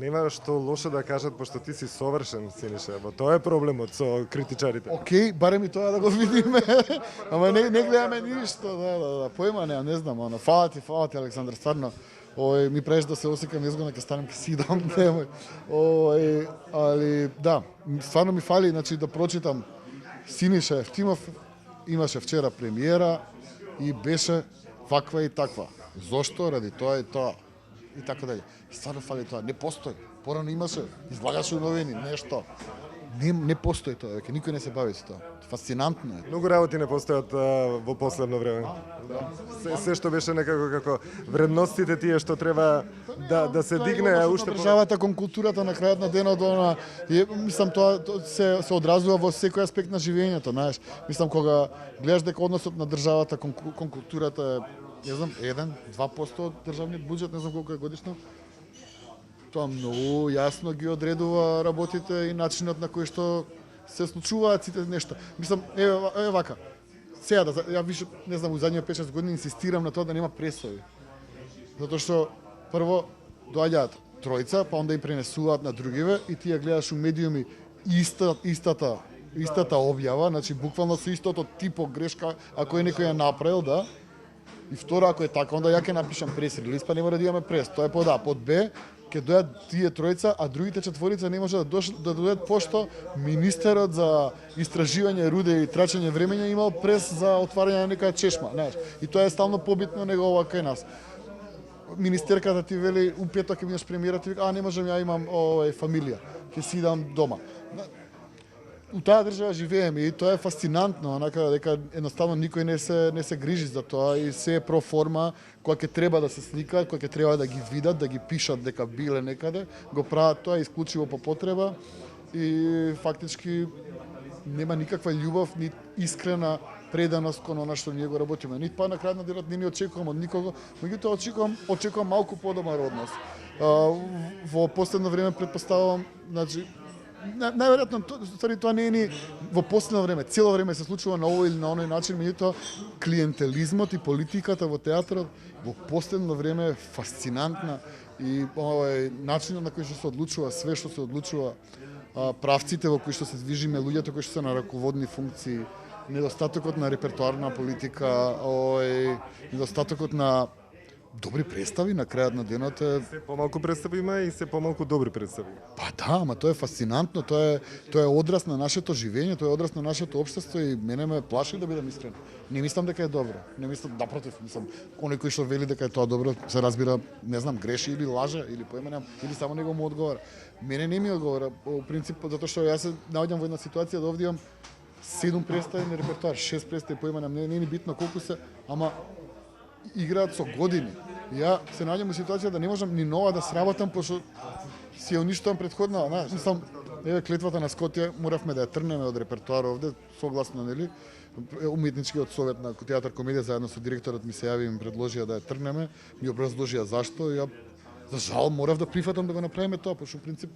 нема што лошо да кажат, пошто ти си совршен, Синиша. Во тоа е проблемот со критичарите. Океј, барем и тоа да го видиме. Ама не гледаме ништо, да. Поема не знам, фала ти, Александар, стварно. Ми правиш да се осекам изгодно, ќе станем ќе сидам, немој. Али да, стварно ми фали, значи да прочитам Синиша Ефтимов имаше вчера премиера и беше ваква и таква. Зошто? Ради тоа и тоа. И така дале. Стварно фали тоа. Не постои. Порано имаше, излагаше новини, нешто. Не постои тоа, веќе никој не се бави со тоа. Фасцинантно е. Многу работи не постојат во последно време. Се што беше некако како вредностите тие што треба да се дигне, а уште државата кон културата на крајот на денот, мислам тоа се одразува во секој аспект на живењето, знаеш. Мислам кога гледаш дека односот на државата кон културата е, не знам, 1-2% од државниот буџет, не знам колку е годишно. Тоа многу јасно ги одредува работите и начинот на кој што се случуваат сите нешта. Мислам, еве вака. Сега ја више, не знам, у задниот 5-6 години инсистирам на тоа да нема пресови. Затоа што прво доаѓаат тројца, па онда им пренесуваат на другиве и ти ја гледаш у медиуми истата објава, значи буквално со истото типо грешка, ако е некој ја направил, да. И второ, ако е така, онда ја ќе напишам прес-релиз, па не мора да имаме прес. Тоа е под А, под Б, ќе дојат тие тројца, а другите четворица не може да дојдат пошто министерот за истраживање руде и трачање времења имал прес за отварање на некоја чешма, знаеш. И тоа е стално побитно него ова кај нас. Министерката ти вели у петок ќе бидеш премиера, ти вика, не можам, ја имам фамилија, ќе сидам дома. У таа држава живееме и тоа е фасцинантно, онака дека едноставно никој не се грижи за тоа и се е проформа која ќе треба да се сликаат, која ќе треба да ги видат, да ги пишат дека биле некаде, го прават тоа исклучиво по потреба и фактички нема никаква љубов, ни искрена преданост кон она што ние го работиме. Нит па на крајот на денот не очекувам од никого, меѓутоа очекувам малку подобар однос. Во последно време претпоставувам, значи најверојатно тоа не е ни во последно време, цело време се случува на овој или на оној начин, меѓутоа клиентелизмот и политиката во театарот во последно време е фасцинантна и начинот на кој што се одлучува, све што се одлучува, правците во кои што се движиме, луѓето кои што се на раководни функции, недостатокот на репертоарна политика, недостатокот на добри представи на крајот на денот е... Се помалку представи има и се помалку добри представи. Па да, ама тоа е фасцинантно, тоа е одраз на нашето живење, тоа е одраз на нашето општество и мене ме плаши да бидам искрен. Не мислам дека е добро. Не мислам, напротив, мислам, оној кој што вели дека е тоа добро, се разбира, не знам, греши или лаже, или поименам, или само него му одговара. Мене не ми одговара, по принцип, затоа што јас се наоѓам во една ситуација да овде имам 7 представи на репертоар, 6 представи, поименам, не е битно колку се, ама играат со години. Ја се наоѓам во ситуација да не можам ни нова да сработам, пошто си ја уништувам претходна, знаеш, мислам, еве клетвата на Скотја, моравме да ја трнеме од репертоар овде, согласно, нели, уметничкиот совет на театар комедија заедно со директорот ми се јави и ми предложија да ја трнеме, ми образложија зашто, ја за жал морав да прифатам да го направиме тоа, пошто принцип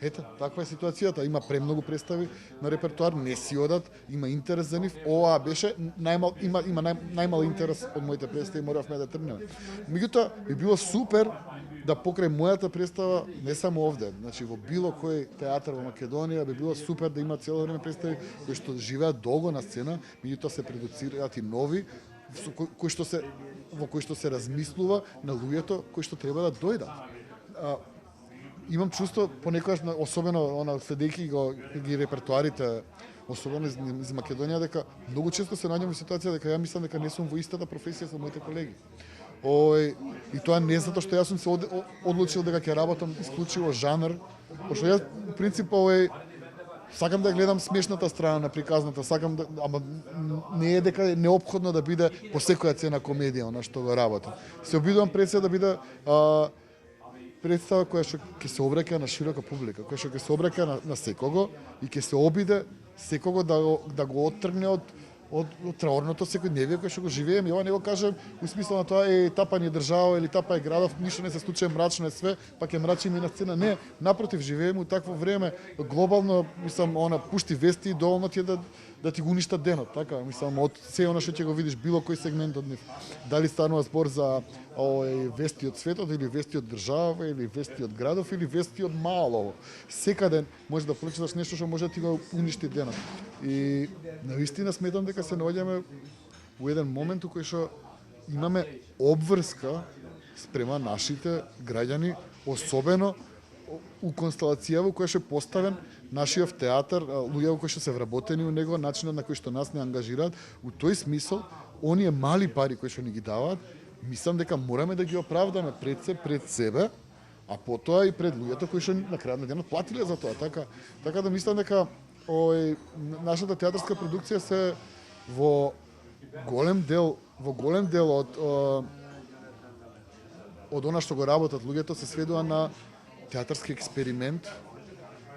ете, таква е ситуацијата, има премногу представи на репертоар, не си одат, има интерес за нив. Ова беше има најмал интерес од моите представи, моравме да тргнеме. Меѓутоа, би било супер да покрај мојата представа, не само овде, значи во било кој театар во Македонија, би било супер да има цело време представи кои што живеат долго на сцена, меѓутоа се продуцираат и нови, во кои што се размислува на луѓето кои што треба да дојдат. Имам чувство понекогаш, особено следејќи ги репертоарите, особено из Македонија, дека многу често се наоѓам во ситуација дека ја мислам дека не сум во истата професија со моите колеги. И тоа не затоа што јас сум се одлучил дека ќе работам исклучиво жанр, пошто јас во принцип сакам да гледам смешната страна на приказната, ама не е дека е неопходно да биде по секоја цена комедија она што го работам. Се обидувам пред се да биде представа која што ќе се обраќа на широка публика, која што ќе се обраќа на секого и ќе се обиде секого да го оттргне од траорното секојдневие кое што го живееме. Ова не го кажам у смисла на тоа тапа ни држава или тапа е градов, ништо не се случува, мрачно е све, па ќе мрачиме и на сцена. Не, напротив, живееме у такво време, глобално, мислам, пушти вести и доволно ти е да ти го уништат денот, така, мислам, од се она што ќе го видиш, било кој сегмент од нив. Дали станува збор за вести од светот, или вести од држава, или вести од градов, или вести од Малово. Секаде може да прочиташ нешто што може да ти го уништи денот. И навистина сметам дека се наоѓаме во еден момент у кој што имаме обврска спрема нашите граѓани, особено у констелација во која што е поставен нашиот театар, луѓе кои што се вработени у него, начинот на кој што нас не ангажираат, у тој смисол, оние мали пари кои што ни ги даваат, мислам дека мораме да ги оправдаме пред себе, а потоа и пред луѓето кои што на крајот на денот платиле за тоа, така да мислам дека нашата театарска продукција се во голем дел од она што го работат луѓето се сведува на театарски експеримент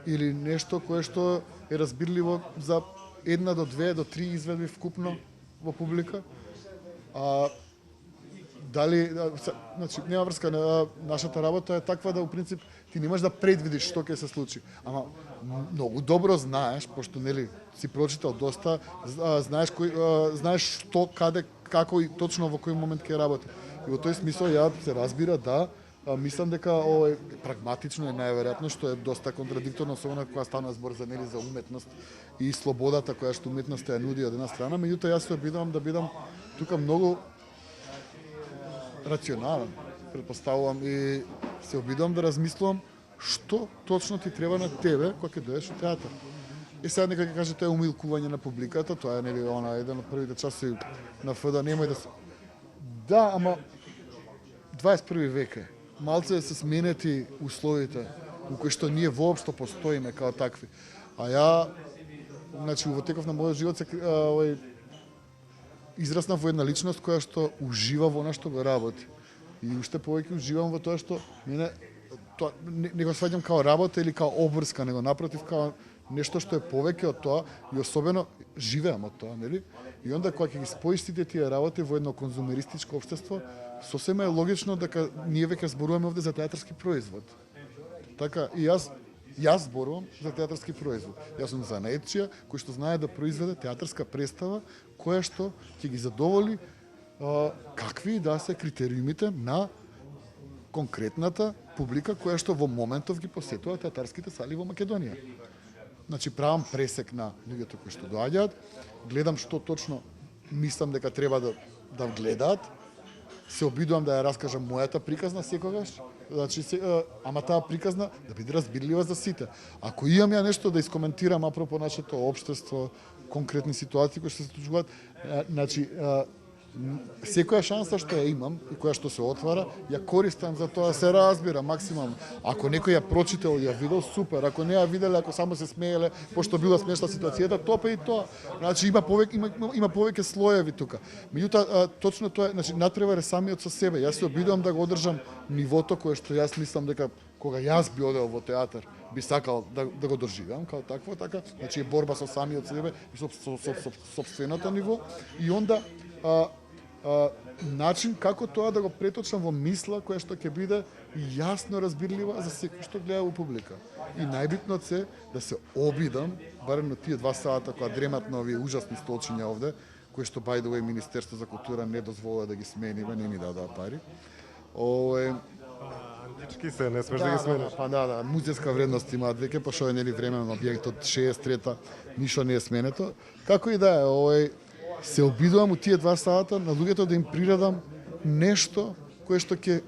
или нешто кое што е разбирливо за 1 до 2 до 3 изведби вкупно во публика. Дали, значи, нема врска, нашата работа е таква да, у принцип, ти не можеш да предвидиш што ќе се случи. Ама, многу добро знаеш, пошто, нели, си прочитал доста, знаеш што, каде, како и точно во кој момент ќе работи. И во тој смисол, ја се разбира, да, мислам дека прагматично е најверојатно, што е доста контрадикторно, особено кога стана збор за, нели, за уметност и слободата која што уметноста ја нуди од една страна, меѓутоа јас се обидувам да бидам тука многу рационален, предпоставувам, и се обидувам да размислувам што точно ти треба на тебе кога ќе дојдеш во театар. И сега нека ќе каже тоа е умилкување на публиката, тоа е, нели, еден од првите часи на ФД, немој да се... Да, ама 21 век е. Малце се сменети условите во кои што ние воопшто постоиме као такви. А ја, значи, во теков на мојот живот се израснав во една личност која што ужива во она што го работи. И уште повеќе уживам во тоа што мене тоа не го сваѓам као работа или као обврска, него напротив као нешто што е повеќе од тоа и особено живеам од тоа, нели? И онда кога ќе ги споиш сите тие работи во едно конзумеристичко општество, сосема е логично дека ние веќе зборуваме овде за театарски производ. Така, и јас зборувам за театарски производ. Јас сум занаетчија кој што знае да произведе театарска представа која што ќе ги задоволи какви да се критериумите на конкретната публика која што во моментов ги посетува театарските сали во Македонија. Значи, правам пресек на луѓето кои што доаѓаат, гледам што точно мислам дека треба да гледаат, се обидувам да ја раскажам мојата приказна секогаш, значи, ама таа приказна да биде разбирлива за сите. Ако имам ја нешто да искоментирам апропо нашето општество, конкретни ситуации кои што се случуваат, значи, секоја шанса што ја имам и која што се отвара, ја користам за тоа, се разбира максимално. Ако некој ја прочитал, ја видел, супер. Ако не ја виделе, ако само се смееле, пошто била смешна ситуацијата, топе и тоа. Значи има повеќе слоеви тука. Меѓутоа, точно тоа, значи натпревар е самиот со себе. Јас се обидувам да го одржам нивото кое што јас мислам дека кога јас би одел во театар, би сакал да го доживеам као такво, така. Значи борба со самиот себе и со сопственото ниво. И онда начин како тоа да го преточам во мисла која што ќе биде јасно разбирлива за секој што гледа во публика. И најбитно е да се обидам, барем на тие 2 сата кога дремат на овие ужасни столчиња овде, кои што by the way Министерство за култура не дозволува да ги смениме, не ни дадоа пари. Антички се, не смеш да ги смениш. Да, музејска вредност имаат веќе, па што е, нели, времено објект од 63-та, ништо не е сменето. Како и да е, се обидувам у тие 2 сата на луѓето да им приредам нешто кое што ќе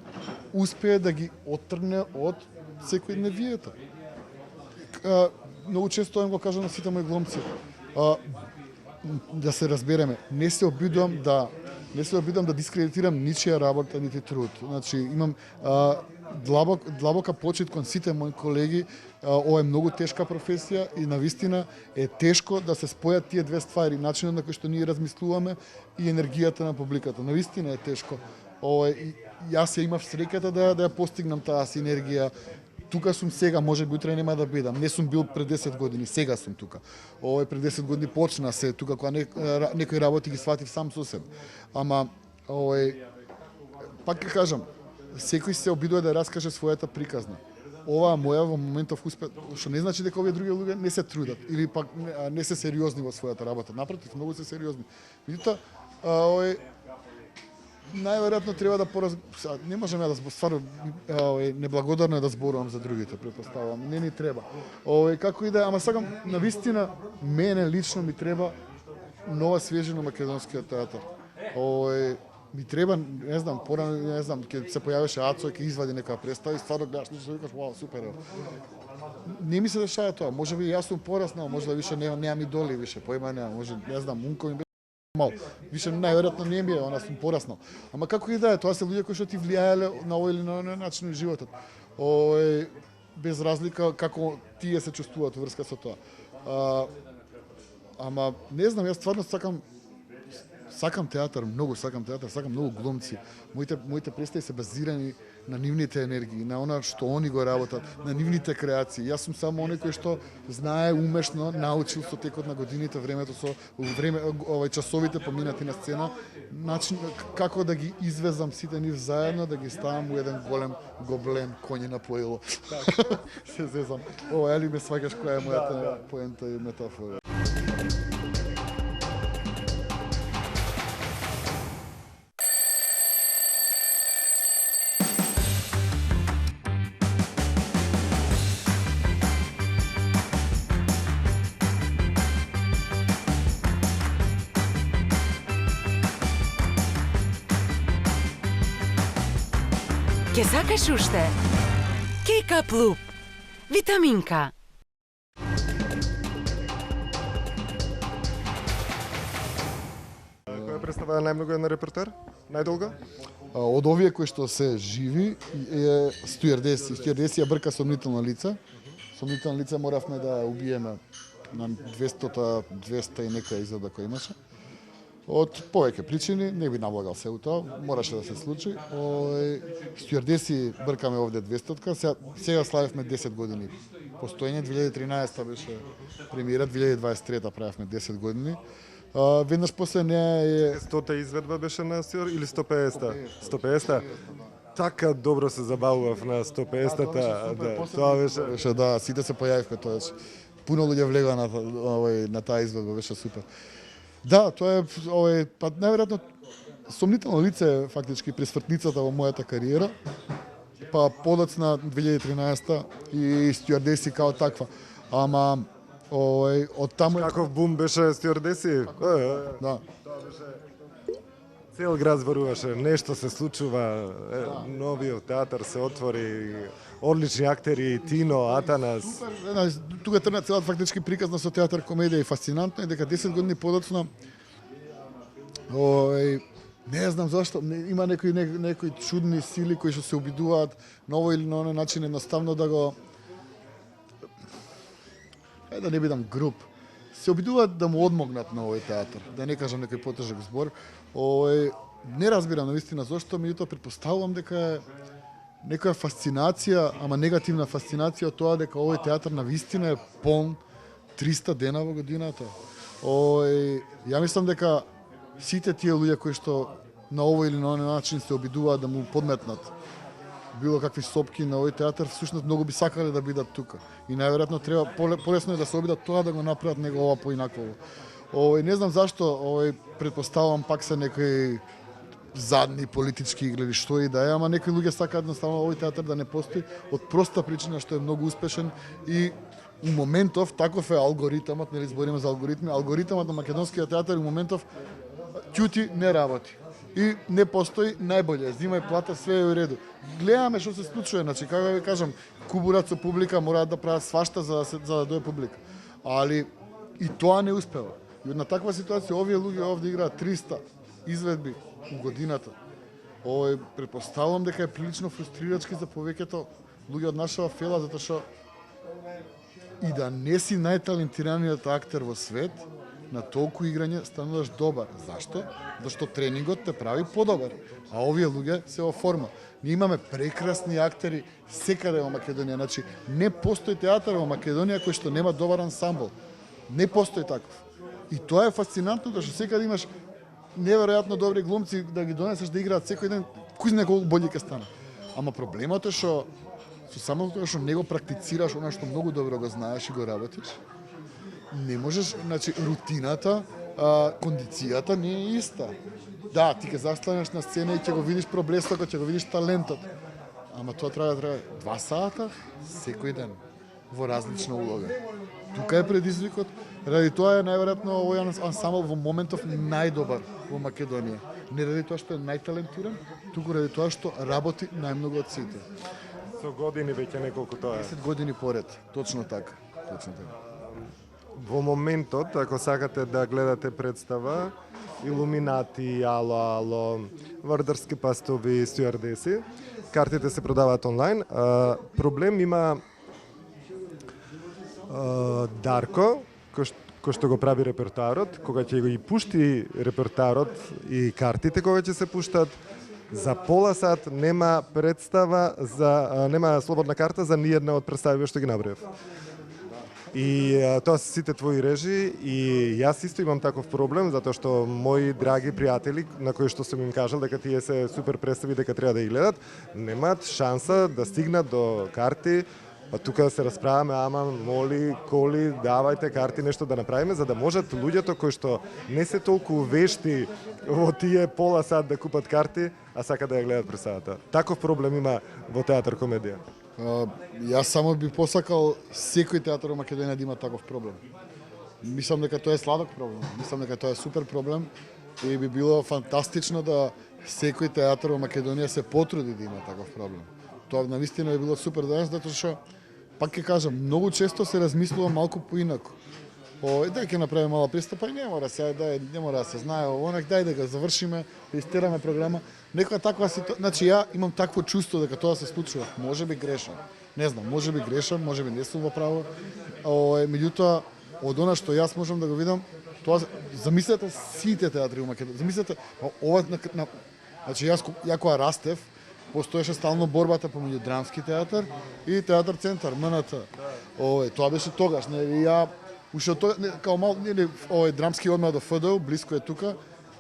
успее да ги оттрне од секојдневието. Многу често го кажам на сите мои глумци. Да се разбереме, не се обидувам да дискредитирам ничија работа нити труд. Значи имам длабока почит кон сите мои колеги. Ова е многу тешка професија и навистина е тешко да се спојат тие две ствари, начинот на кој што ние размислуваме и енергијата на публиката. Навистина е тешко. Јас ја имав среќата да ја постигнам таа синергија. Тука сум сега, може би утре нема да бидам. Не сум бил пред 10 години, сега сум тука. Пред 10 години почна се тука кога некои работи ги сватив сам со себе. Ама пак ќе кажам, секој се обидува да раскаже својата приказна. оваа моја во моментов успех, што не значи дека овие други луѓе не се трудат или пак не се сериозни во својата работа. Напротив, многу се сериозни. Меѓутоа, најверојатно треба да не можам ја да стварно неблагодарно е да зборувам за другите, претпоставувам. Не ни треба. Како и да е, ама сакам навистина мене лично ми треба нова свежина на македонскиот театар. Ми треба, не знам, порано, не знам, ќе се појавеше Ацо и ќе извади нека представа и стварно гледаш нешто и викаш, вау, супер. Не ми се дешава тоа. Можеби јас сум пораснал, може да више немам идоли више, поима немам, може, не знам, Унко ми мал. Више најверојатно не ми е, она сум пораснал. Ама како и да е, тоа се луѓе кои што ти влијаеле на овој или на оној начин на животот. Без разлика како тие се чувствуваат врска со тоа. Ама не знам, јас стварно сакам театар, многу сакам театар, сакам многу глумци. Моите представи се базирани на нивните енергии, на она што они го работат, на нивните креации. Јас сум само оној кој што знае умешно, научил со текот на годините, времето со часовите поминати на сцена, начин како да ги извезам сите нив заедно, да ги ставам у еден голем гоблен коњи на поило. Се зезам. Ели ме сваќаш која е мојата поента и метафора. Ке сакаш уште? Кейкап Луп. Витаминка. Која представа најмногу е на репертоар? Најдолго? Од овие кои што се живи е стюардеси. Стюардеси ја брка сомнително лице. Сомнително лице моравме да убиеме на 200 и нека изода кој имаше. Од повеќе причини, не би навлагал се у тоа, мораше да се случи. Стюардеси бркаме овде 200-ка, сега славевме 10 години постоење, 2013 беше премиера, 2023 правевме 10 години. Веднаш после неа е 100-та изведба беше на Стюар или 150-та? 150-та? Така добро се забавував на 150-та, тоа беше. Да, сите се појавивме тоа. Пуно луѓе влега на таа изведба, беше супер. Да, тоа е па најверојатно сомнително лице фактички пресвртницата во мојата кариера. Па подоцна 2013 и стюардеси као таква. Ама од таму Каков бум беше стюардеси? Да. Цел град зборуваше, нешто се случува, новиот театар се отвори, одлични актери, Тино, Атанас. Тука тргна целата фактички приказна со театар комедија и фасцинантно е дека 10 години подоцна не знам зашто има некои чудни сили кои што се обидуваат на овој или на оној начин едноставно да го да не бидам груб, се обидуваат да му одмогнат на овој театар, да не кажам некој потежок збор. Не разбирам навистина зошто, меѓутоа претпоставувам дека е некоја фасцинација, ама негативна фасцинација од тоа дека овој театар навистина е полн 300 дена во годината. Ја мислам дека сите тие луѓе кои што на овој или на оној начин се обидуваат да му подметнат било какви сопки на овој театар, всушност многу би сакале да бидат тука. И најверојатно треба полесно е да се обидат тоа да го направат него ова поинакво. Не знам зашто, претпоставувам пак се некои задни политички игри или што и да е, ама некои луѓе сакаат едноставно овој театар да не постои од проста причина што е многу успешен и у моментов таков е алгоритамот, нели збориме за алгоритми, алгоритамот на македонскиот театар у моментов ќути не работи. И не постои најболje, зимај плата, све е во реду. Гледаме што се случува, значи како да ви кажам, кубурат со публика мораат да прават свашта за да дое публика. Али и тоа не успева. И од на таква ситуација овие луѓе овде играат 300 изведби у годината. Претпоставувам дека е прилично фрустрирачки за повеќето луѓе од нашава фела, затоа што и да не си најталентираниот актер во свет, на толку играње стануваш добар. Зашто? Зашто тренингот те прави подобар. А овие луѓе се во форма. Ние имаме прекрасни актери секаде во Македонија. Значи, не постои театар во Македонија кој што нема добар ансамбл. Не постои таков. И тоа е фасцинантно, што секаде имаш неверојатно добри глумци да ги донесеш да играат секој ден, кој знае колку бољи ќе стана. Ама проблемот е што со само тоа што не го практицираш она што многу добро го знаеш и го работиш, не можеш, значи рутината, кондицијата не е иста. Да, ти ќе застанеш на сцена и ќе го видиш проблесокот, ќе го видиш талентот. Ама тоа треба 2 сата секој ден во различна улога. Тука е предизвикот, ради тоа е најверојатно овој ансамбл во моментов најдобар во Македонија. Не ради тоа што е најталентиран, туку ради тоа што работи најмногу од сите. Со години веќе неколку тоа е. 10 години поред, точно така. Точно така. Во моментот, ако сакате да гледате представа, Илуминати, Ало, Ало, Вардарски пастови, стюардеси, картите се продаваат онлайн. Проблем има Дарко, кој што го прави репертоарот, кога ќе го и пушти репертоарот и картите кога ќе се пуштат, за пола сат нема представа, нема слободна карта за ниедна од представи што ги наброев. И тоа се сите твои режи и јас исто имам таков проблем затоа што мои драги пријатели на кои што сум им кажал дека тие се супер представи дека треба да ги гледат, немаат шанса да стигнат до карти. Па тука се расправаме, ама моли, коли, давајте карти, нешто да направиме, за да можат луѓето кои што не се толку вешти во тие пола сат да купат карти, а сака да ја гледат представата. Таков проблем има во театар комедија. Јас само би посакал секој театар во Македонија да има таков проблем. Мислам дека тоа е сладок проблем, мислам дека тоа е супер проблем и би било фантастично да секој театар во Македонија се потруди да има таков проблем. Тоа навистина би било супер денес, затоа што пак ќе кажам, многу често се размислува малку поинаку. Да ќе направиме мала пристапа и не мора да се знае онак, дај да го завршиме, да истераме програма. Некоја таква ситуација, значи ја имам такво чувство дека тоа се случува. Можеби грешам. Не знам, можеби грешам, можеби не сум во право. Меѓутоа, од она што јас можам да го видам, тоа замислете сите театри во Македонија. Замислете ова значи ја кога растев, постоеше стално борбата помеѓу Драмски театар и Театар Центар, МНТ. Тоа беше тогаш, нели ја уште тоа као мал, нели Драмски одма до ФДУ, блиско е тука.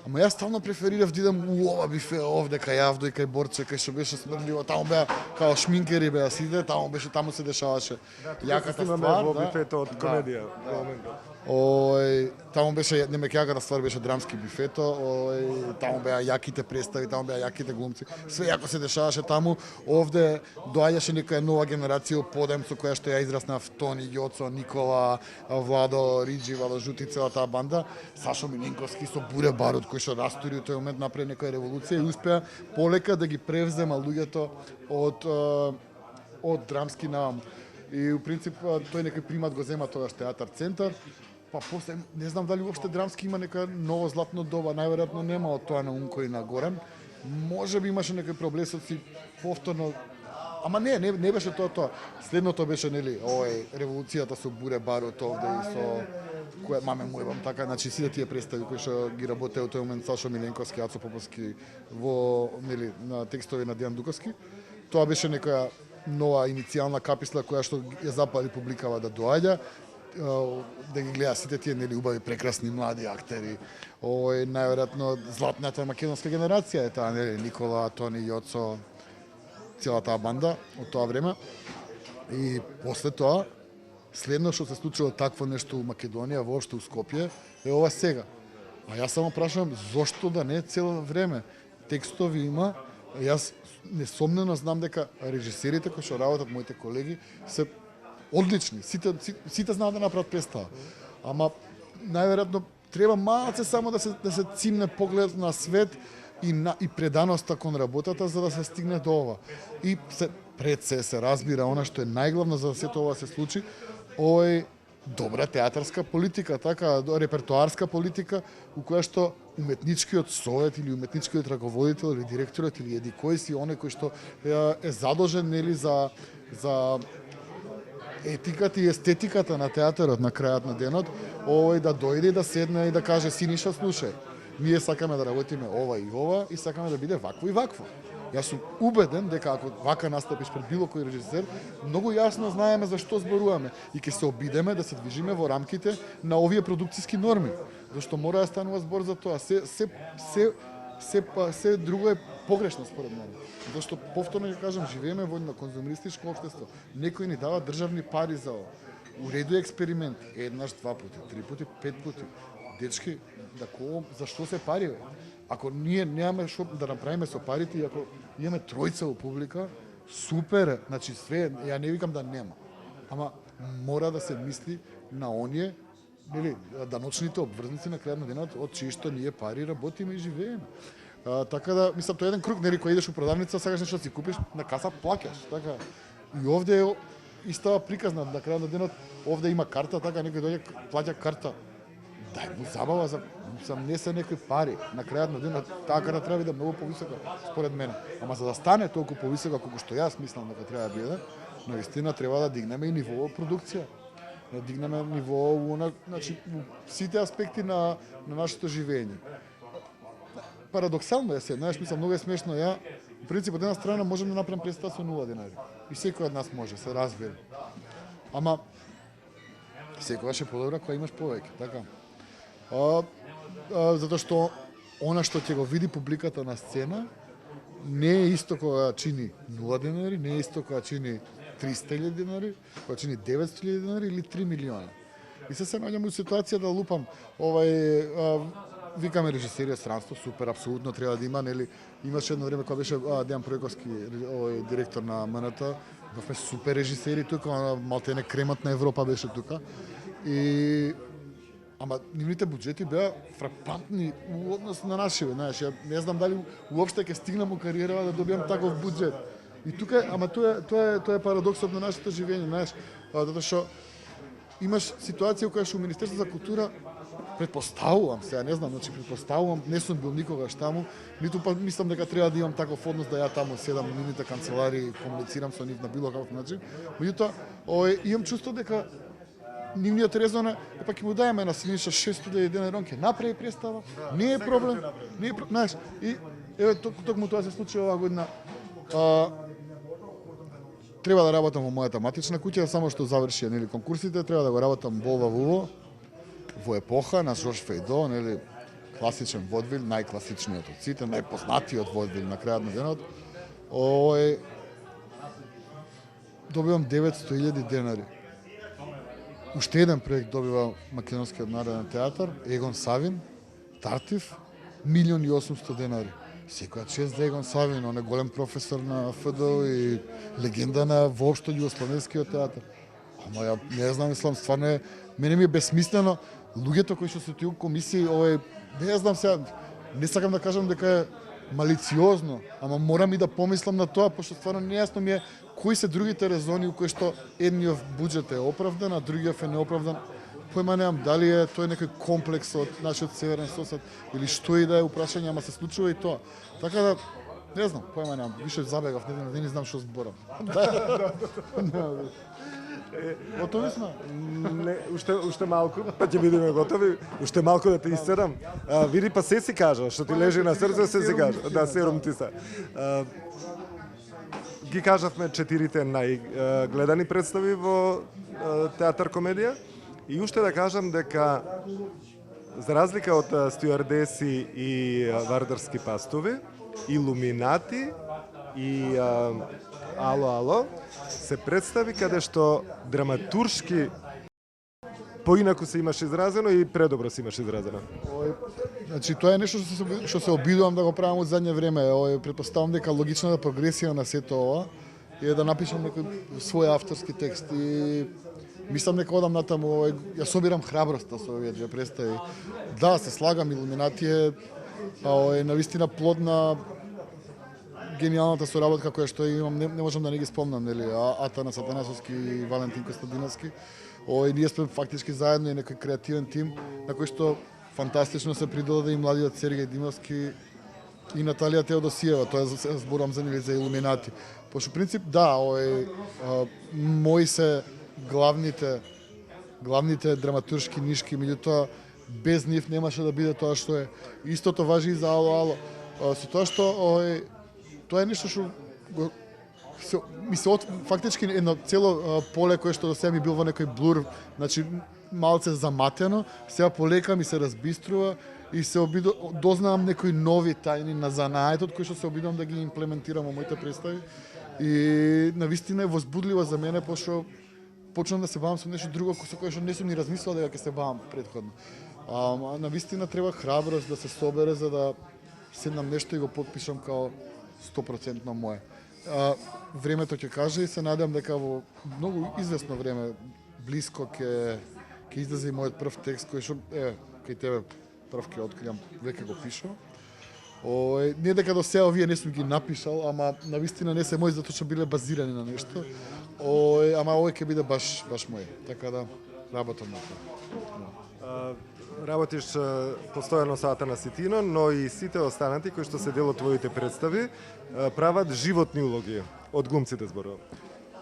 Ама јас стално преферирав да идам у ова бифе овде кај Јавдо и кај Борче, кај што беше смрдливо, таму беа као шминкери беа сите, таму се дешаваше јаката ствар, во бифето од комедија во моментот. Таму беше немекјаката ствар беше Драмски бифето, таму беа јаките представи, таму беа јаките глумци. Све јако се дешаваше таму. Овде доаѓаше некоја нова генерација од подем со која што ја израснав, Тони, Јоцо, Никола, Владо, Риджи, Владо Жути, цела таа банда. Сашо Милинковски со Буре Барут кој што растури во тој момент направи некоја револуција и успеа полека да ги превзема луѓето од Драмски наваму. И у принцип тој некој примат го зема тогаш Театар Центар. Па после не знам дали уопште Драмски има нека ново златно доба, најверојатно нема од тоа на Унко и на Горан. Можеби имаше некои проблесоци повторно. Ама не беше тоа. Следното беше нели револуцијата со Буре Барут овде и со која маме му ебам така, значи сите тие представи кои што ги работеа во тој момент Сашо Миленковски, Ацо Поповски во нели на текстови на Дијан Дуковски. Тоа беше некоја нова иницијална каписла која што ја запали публикава да доаѓа, да ги гледа сите тие нели убави прекрасни млади актери. Најверојатно златната македонска генерација е таа нели Никола, Тони, Јоцо, цела таа банда од тоа време. И после тоа следно што се случило такво нешто у Македонија, воопшто у Скопје, е ова сега. А јас само прашувам зошто да не цело време. Текстови има, јас несомнено знам дека режисерите кои што работат, моите колеги, се одлични. Сите знаат да направат представа. Ама најверојатно треба малце само да се цимне поглед на свет и преданоста кон работата за да се стигне до ова. И пред се разбира она што е најглавно за да сето ова се случи, добра театарска политика, така репертоарска политика у која што уметничкиот совет или уметничкиот раководител или директорот или еди кој си оној кој што е задолжен нели за етиката и естетиката на театарот на крајот на денот, да дојде и да седне и да каже Синиша, слушај, ние сакаме да работиме ова и ова и сакаме да биде вакво и вакво. Јас сум убеден дека ако вака настапиш пред било кој режисер, многу јасно знаеме за што зборуваме и ќе се обидеме да се движиме во рамките на овие продукциски норми, зашто мора да станува збор за тоа. се друго е погрешно според мене. Зашто повторно ќе кажам, живееме во едно конзумеристичко општество. Некој ни дава државни пари за ова. У реду е експеримент, еднаш, два пати, три пати, пет пати. Дечки, зашто се пари, бе? Ако ние немаме што да направиме со парите и ако имаме тројца у публика, супер е. Значи све, ја не викам да нема. Ама мора да се мисли на оние, нели, даночните обврзници на крајот на денот, од чии што ние пари работиме и живееме. Така да, мислам, тоа е еден круг, нели, кој идеш у продавница, сакаш нешто да си купиш, на каса плаќаш, така. И овде е истава приказна, на крајот на денот, овде има карта, така, некој доаѓа, плаќа карта. Дај му забава за не се некои пари. На крајот на денот, таа карта треба да биде многу повисока, според мене. Ама за да стане толку повисока, колку што јас мислам дека треба да биде, навистина треба да дигнеме и ниво продукција. Да дигнеме ниво, значи, сите аспекти на нашето живење. Парадоксално е се, знаеш, мислам, многу е смешно. Ја, в принцип, од една страна можем да направим представа со 0 денари. И секој од нас може, се разбира. Ама, секогаш е подобро кога имаш повеќе, така? Затоа што она што ќе го види публиката на сцена не е исто кога чини 0 денари, не е исто кога чини 300.000 денари, кога чини 900.000 денари или 3 милиона. И се наоѓам у ситуација да лупам викаме режисери од странство, супер, апсолутно треба да има, нели, имаше едно време кога беше Дејан Пројковски, директор на МНТ, бевме супер режисери тука, малтене кремот на Европа беше тука. И ама нивните буџети беа фрапантни у однос на нашиве, знаеш, ја не знам дали уопште ќе стигнам у кариерава да добиам таков буџет. И тука, ама тоа е парадоксот на нашето живење, знаеш, затоа што имаш ситуација која што у Министерството за култура предпоставувам, сега не знам, значи предпоставувам, не сум бил никогаш таму, ниту па мислам дека треба да имам таков однос да ја таму седам во нивните канцеларии и комуницирам со нив на било каков начин. Меѓутоа, имам чувство дека нивниот резон е, па ќе му даеме на Синиша 600.000 денари, он ќе направи представа, не е проблем, знаеш, и еве токму тоа се случи оваа година. Треба да работам во мојата матична куќа, само што завршија, нели, конкурсите, треба да го работам во епоха на Жорж Фейдо, нели, класичен водвил, најкласичниот од сите, најпознатиот водвил на крајот на денот. Добивам 900.000 денари. Уште еден проект добива Македонскиот народен театар, Егон Савин, Тартив, 1.800.000 денари. Секоја чест за Егон Савин, он е голем професор на ФДО и легенда на воопшто југословенскиот театар. Ама ја не знам, мислам, стварно мене ми е бесмислено луѓето кои што се тие комисии, не знам сега, не сакам да кажам дека е малициозно, ама морам и да помислам на тоа, пошто стварно нејасно ми е кои се другите резони у кои што едниот буџет е оправдан, а другиот е неоправдан. Појма немам дали е тој некој комплекс од нашиот северен сосед или што и да е упрашање, ама се случува и тоа. Така да, не знам, појма немам, више забегав, не знам што зборам. Готови сме? Не, уште малку, па ќе бидеме готови. Уште малку да те исцедам. Види, па се си кажа, што ти лежи на срце, се си кажа. Да, серум ти се. Ги кажавме 4 најгледани представи во театар комедија. И уште да кажам дека, за разлика од стюардеси и вардарски пастови, Илуминати и Ало, се представи каде што драматуршки поинаку се имаш изразено и предобро се имаш изразено. Значи тоа е нешто што се обидувам да го правам од задње време. Претпоставам дека логичната прогресија на сето ова е да напишам некој свој авторски текст и мислам дека одам натаму, ја собирам храброста со овие две представи. Да, се слагам, Илуминати е навистина плод на гениалната соработка која што имам, не можам да не ги спомнам, нели, Атанас Атанасовски и Валентин Костадиновски. Ние сме фактички заедно и некој креативен тим на кој што фантастично се приdoda и младиот Сергеј Димовски и Наталија Теодосиева, тоа зборам за нели за Илуминати. Пошто принцип да, мои се главните драматуршки нишки, меѓутоа без нив немаше да биде тоа што е. Истото важи и за Ало. Со тоа што тоа е нешто што ми се фактички едно цело поле кое што до сега ми бил во некој блур, значи малце заматено, сега полека ми се разбиструва и се дознавам некои нови тајни на занаетот кои што се обидувам да ги имплементирам во моите представи и навистина е возбудливо за мене пошто почнам да се бавам со нешто друго со кое што не сум ни размислил дека ќе се бавам претходно. Навистина треба храброст да се собере за да седнам нешто и го подпишам као 100% мое. Времето ќе каже и се надевам дека во многу известно време блиско ќе излезе и мојот прв текст кој што кај тебе прв ќе откријам, веќе го пишам. Не дека до сега овие не сум ги напишал, ама навистина не се мои затоа што биле базирани на нешто. Ама овој ќе биде баш мој. Така да работам на тоа. Работиш постојано со Атана Ситино, но и сите останати кои што се дел од твоите представи прават животни улоги. Од глумците зборувам.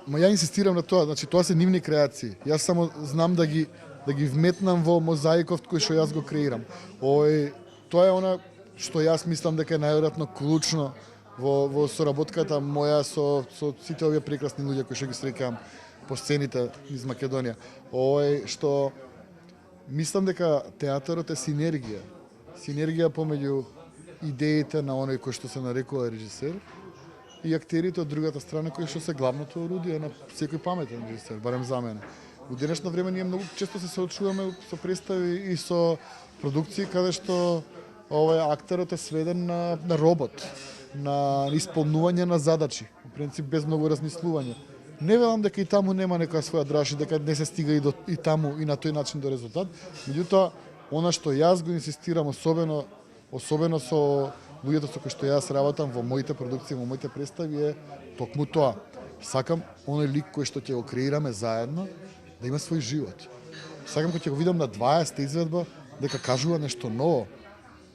Ма ја инсистирам на тоа, значи тоа се нивни креации. Јас само знам да ги вметнам во мозаиков кој што јас го креирам. Тоа е она што јас мислам дека е најверојатно клучно во соработката моја со сите овие прекрасни луѓе кои што ги среќавам по сцените низ Македонија. Што мислам дека театарот е синергија. Синергија помеѓу идеите на оној кој што се нарекува режисер и актерите од другата страна кои што се главното орудие на секој паметен режисер, барем за мене. Во денешно време ние многу често се соочуваме со представи и со продукции каде што актерот е сведен на робот, на исполнување на задачи, во принцип без многу размислување. Не велам дека и таму нема некоја своја драж и дека не се стига и таму и на тој начин до резултат. Меѓутоа, она што јас го инсистирам особено со луѓето со кои што јас работам во моите продукции, во моите представи е токму тоа. Сакам оној лик кој што ќе го креираме заедно да има свој живот. Сакам кога ќе го видам на 20-та изведба дека кажува нешто ново.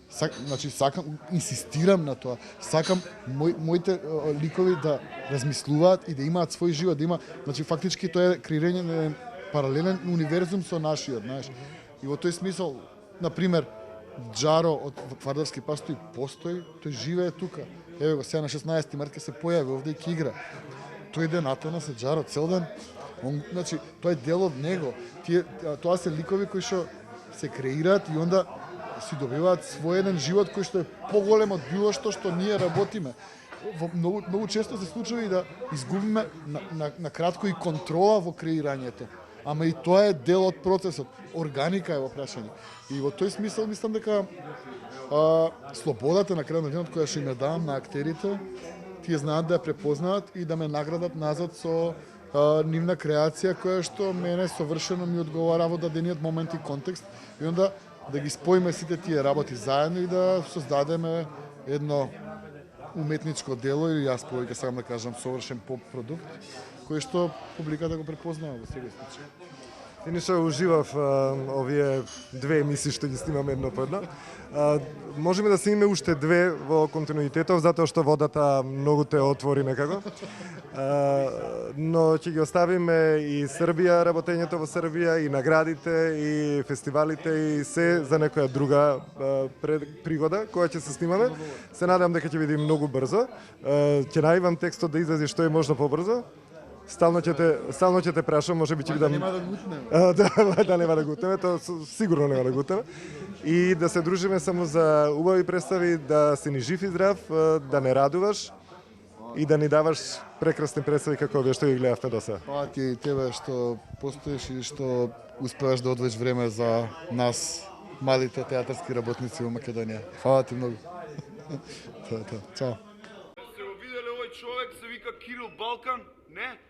Сакам, инсистирам на тоа. Сакам моите ликови да размислуваат и да имаат свој живот, да има, значи фактички тоа е креирање на паралелен универзум со нашиот, знаеш. И во тој смисол, на пример, Джаро од Вардарски пастој постои, тој живее тука. Еве го сега на 16 март ќе се појави овде и ќе игра. Тој ден Атана се Джаро цел ден. Значи, тоа е дел од него. Тоа се ликови кои што се креираат и онда си добиваат свој еден живот кој што е поголем од било што ние работиме. Многу често се случува и да изгубиме на кратко и контрола во креирањето. Ама и тоа е дел од процесот. Органика е во прашање. И во тој смисол мислам дека слободата на крајот на денот која што им ја давам на актерите, тие знаат да ја препознаат и да ме наградат назад со нивна креација која што мене совршено ми одговара во дадениот момент и контекст. И онда да ги споиме сите тие работи заедно и да создадеме едно уметничко дело или јас повеќе сакам да кажам совршен поп продукт кој што публиката го препознава во секој случај. Иначе уживав овие две емисии што ги снимаме едно по едно. Можеме да снимеме уште две во континуитетов затоа што водата многу те отвори некако. Но ќе ги оставиме и Србија, работењето во Србија, и наградите, и фестивалите, и се за некоја друга пригода која ќе се снимаме. Се надевам дека ќе биде многу брзо. Ќе најавам текстот да излезе што е можно побрзо. Стално ќе те прашам, можеби ќе видам. Нема да гутнеме. Да, нема да гутнеме, тоа сигурно нема да гутнеме. И да се дружиме само за убави представи, да си ни жив и здрав, да не радуваш и да ни даваш прекрасни представи како овие што ги гледавме до сега. Фала ти и тебе што постоиш и што успеваш да одвоиш време за нас, малите театарски работници во Македонија. Фала ти многу. Тоа. Чао. Сте го виделе овој човек, се вика Кирил Балкан? Не?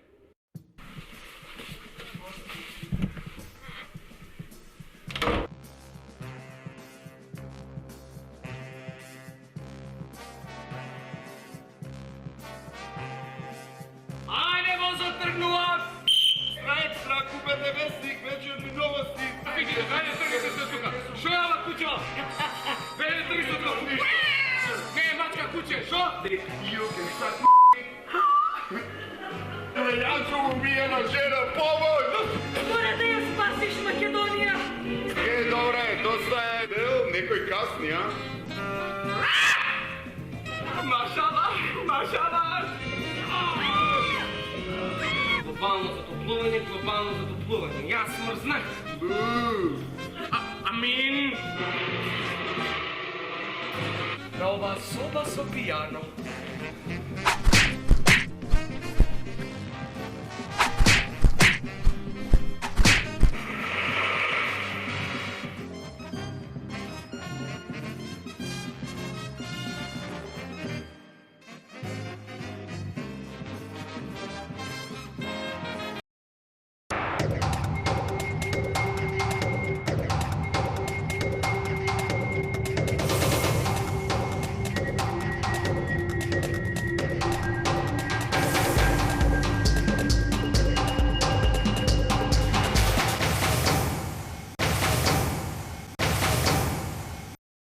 Ајде го затргнувам! Екстра, купете вестник, вечерни новости. Ајде тргнете се тука! Шо е ова куќа? Беде трги се тука! Не е мачка куќе, шо? Јуке, šta Јанчо убиена жена, помој! Мора да ја спасиш Македонија! Добре, доста е дел, некој касни, а? Машава! Глобално затоплување, јас мрзнах! Амин! Nova soba so piano.